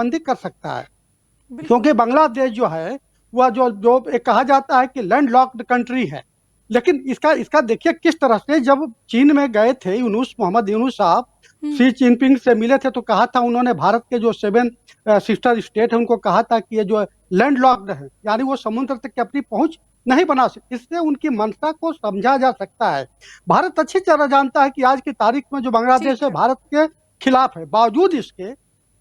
बंदी कर सकता है, क्योंकि बांग्लादेश जो है वह जो एक कहा जाता है कि लैंड लॉक्ड कंट्री है। लेकिन इसका इसका देखिए किस तरह से जब चीन में गए थे मोहम्मद यूनुस साहब, शी जिनपिंग से मिले थे, तो कहा था उन्होंने भारत के जो 7 सिस्टर स्टेट है उनको कहा था कि ये जो लैंड लॉक्ड है, यानी वो समुद्र तक की अपनी पहुंच नहीं बना सकते। इससे उनकी मंशा को समझा जा सकता है। भारत अच्छी तरह जानता है कि आज की तारीख में जो बांग्लादेश है भारत के खिलाफ है, बावजूद इसके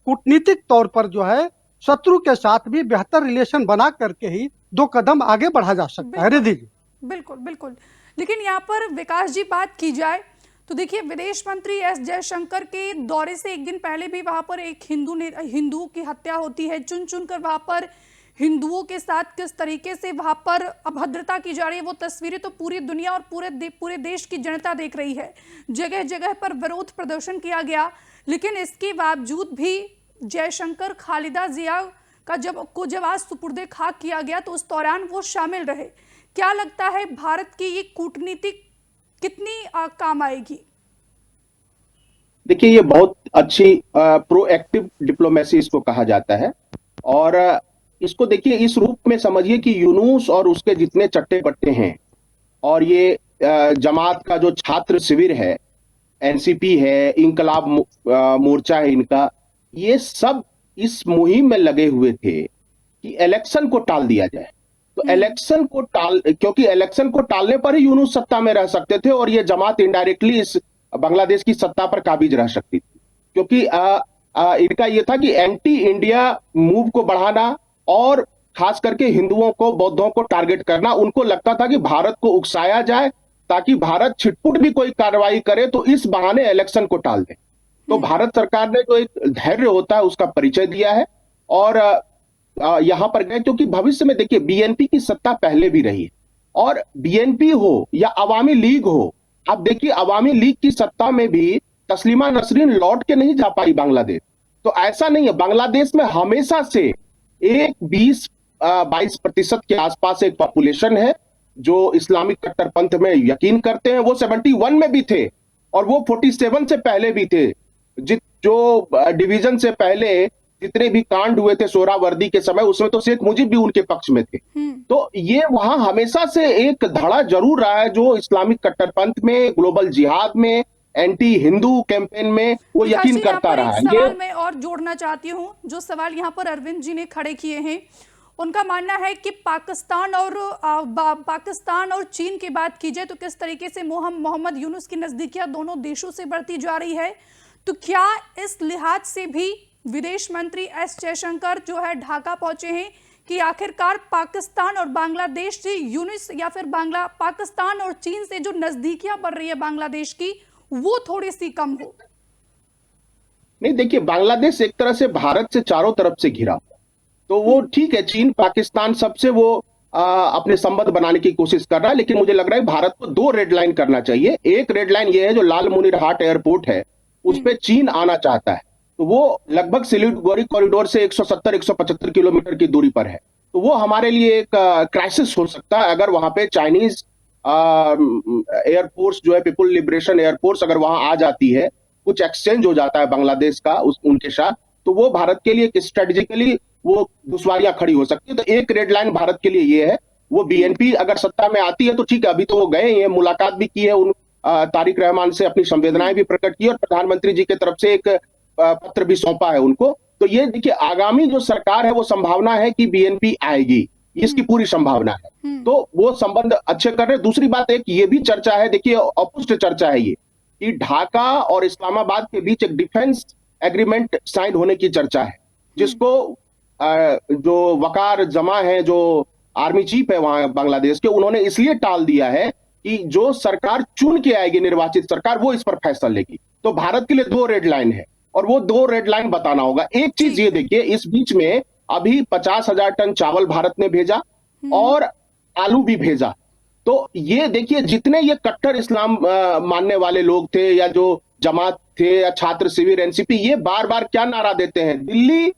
कूटनीतिक तौर पर जो है शत्रु के साथ भी बेहतर रिलेशन बना करके ही 2 कदम आगे बढ़ा जा सकता है। रिद्धि जी, बिल्कुल बिल्कुल। लेकिन यहाँ पर विकास जी बात की जाए तो देखिए, विदेश मंत्री एस जयशंकर के दौरे से एक दिन पहले भी वहां पर एक हिंदू की हत्या होती है। चुन चुनकर वहां पर हिंदुओं के साथ किस तरीके से वहां पर अभद्रता की जा रही है, वो तस्वीरें तो पूरी दुनिया और पूरे देश की जनता देख रही है। जगह जगह पर विरोध प्रदर्शन किया गया, लेकिन इसके बावजूद भी जयशंकर खालिदा जिया का जब आज सुपुर्दे खाक किया गया तो उस दौरान वो शामिल रहे। क्या लगता है भारत की ये कूटनीति कितनी काम आएगी? देखिए, ये बहुत अच्छी प्रोएक्टिव डिप्लोमेसी इसको कहा जाता है। और इसको देखिए इस रूप में समझिए कि यूनुस और उसके जितने चट्टे पट्टे हैं, और ये जमात का जो छात्र शिविर है, एनसीपी है, इंकलाब मोर्चा है इनका, ये सब इस मुहिम में लगे हुए थे कि इलेक्शन को टाल दिया जाए। तो इलेक्शन को क्योंकि इलेक्शन को टालने पर ही यूनुस सत्ता में रह सकते थे और ये जमात इनडायरेक्टली इस बांग्लादेश की सत्ता पर काबिज रह सकती थी। क्योंकि इनका ये था कि एंटी इंडिया मूव को बढ़ाना और खास करके हिंदुओं को, बौद्धों को टारगेट करना। उनको लगता था कि भारत को उकसाया जाए ताकि भारत छिटपुट भी कोई कार्रवाई करे तो इस बहाने इलेक्शन को टाल दे। तो भारत सरकार ने जो एक धैर्य होता है उसका परिचय दिया है और यहां पर गए, क्योंकि भविष्य में देखिए बीएनपी की सत्ता पहले भी रही है, और बीएनपी हो या अवामी लीग हो, आप देखिए अवामी लीग की सत्ता में भी तस्लीमा नसरीन लौट के नहीं जा पाई बांग्लादेश। तो ऐसा नहीं है, बांग्लादेश में हमेशा से एक 20-22% के आसपास एक पॉपुलेशन है जो इस्लामिक कट्टरपंथ में यकीन करते हैं। वो 71 में भी थे और वो 47 से पहले भी थे। जो डिवीजन से पहले जितने भी कांड हुए थे सोहरावर्दी के समय, उसमें तो शेख मुजीब भी उनके पक्ष में थे। तो ये वहां हमेशा से एक धड़ा जरूर रहा है जो इस्लामिक कट्टरपंथ में, ग्लोबल जिहाद में, एंटी हिंदू कैंपेन में वो यकीन करता रहा है। सवाल मैं और जोड़ना चाहती हूँ, जो सवाल यहाँ पर अरविंद जी ने खड़े किए हैं, उनका मानना है कि पाकिस्तान और चीन की बात की जाए तो किस तरीके से मोहम्मद यूनुस की नजदीकियां दोनों देशों से बढ़ती जा रही है। तो क्या इस लिहाज से भी विदेश मंत्री एस जयशंकर जो है ढाका पहुंचे हैं कि आखिरकार पाकिस्तान और बांग्लादेश से यूनुस या फिर पाकिस्तान और चीन से जो नजदीकियां बढ़ रही है बांग्लादेश की, वो थोड़ी सी कम हो? नहीं, देखिए बांग्लादेश एक तरह से भारत से चारों तरफ से घिरा, तो वो ठीक है, चीन पाकिस्तान सबसे वो अपने संबंध बनाने की कोशिश कर रहा है। लेकिन मुझे लग रहा है भारत को 2 रेड लाइन करना चाहिए। एक रेड लाइन ये है जो लाल मुनीरहाट एयरपोर्ट है उस पे चीन आना चाहता है, तो वो लगभग सिलीगुड़ी कॉरिडोर से 170-175 किलोमीटर की दूरी पर है। तो वो हमारे लिए एक क्राइसिस हो सकता है अगर वहां पे चाइनीज एयरफोर्स जो है, पीपुल लिबरेशन एयरफोर्स, अगर वहां आ जाती है, कुछ एक्सचेंज हो जाता है बांग्लादेश का उनके साथ, तो वो भारत के लिए स्ट्रेटेजिकली वो दुश्वारियां खड़ी हो सकती है। तो एक रेड लाइन भारत के लिए ये है। वो बीएनपी अगर सत्ता में आती है तो ठीक है, अभी तो वो गए हैं, मुलाकात भी की है, उन तारिक रहमान से अपनी संवेदनाएं भी प्रकट की और प्रधानमंत्री जी की तरफ से एक पत्र भी सौंपा है उनको। तो ये देखिए आगामी जो सरकार है वो संभावना है कि बीएनपी आएगी, इसकी पूरी संभावना है। तो वो संबंध अच्छे कर रहे। दूसरी बात एक ये भी चर्चा है, देखिए अपुष्ट चर्चा है ये, कि ढाका और इस्लामाबाद के बीच एक डिफेंस एग्रीमेंट साइन होने की चर्चा है, जिसको जो वकार जमा है, जो आर्मी चीफ है वहां बांग्लादेश के, उन्होंने इसलिए टाल दिया है कि जो सरकार चुन के आएगी, निर्वाचित सरकार, वो इस पर फैसला लेगी। तो भारत के लिए 2 रेड लाइन है और वो 2 रेड लाइन बताना होगा। एक चीज ये देखिए, इस बीच में अभी 50,000 टन चावल भारत ने भेजा और आलू भी भेजा। तो ये देखिए जितने ये कट्टर इस्लाम मानने वाले लोग थे या जो जमात थे या छात्र शिविर एनसीपी, ये बार बार क्या नारा देते हैं, दिल्ली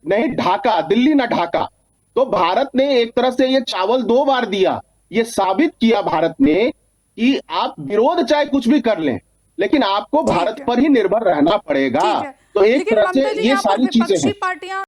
नहीं ढाका, दिल्ली ना ढाका। तो भारत ने एक तरह से ये चावल 2 बार दिया। ये साबित किया भारत ने कि आप विरोध चाहे कुछ भी कर लें, लेकिन आपको भारत पर ही निर्भर रहना पड़ेगा। तो एक लेकिन तरह ममता से जी ये यहाँ पर सारी चीजें विपक्षी हैं। पार्टियां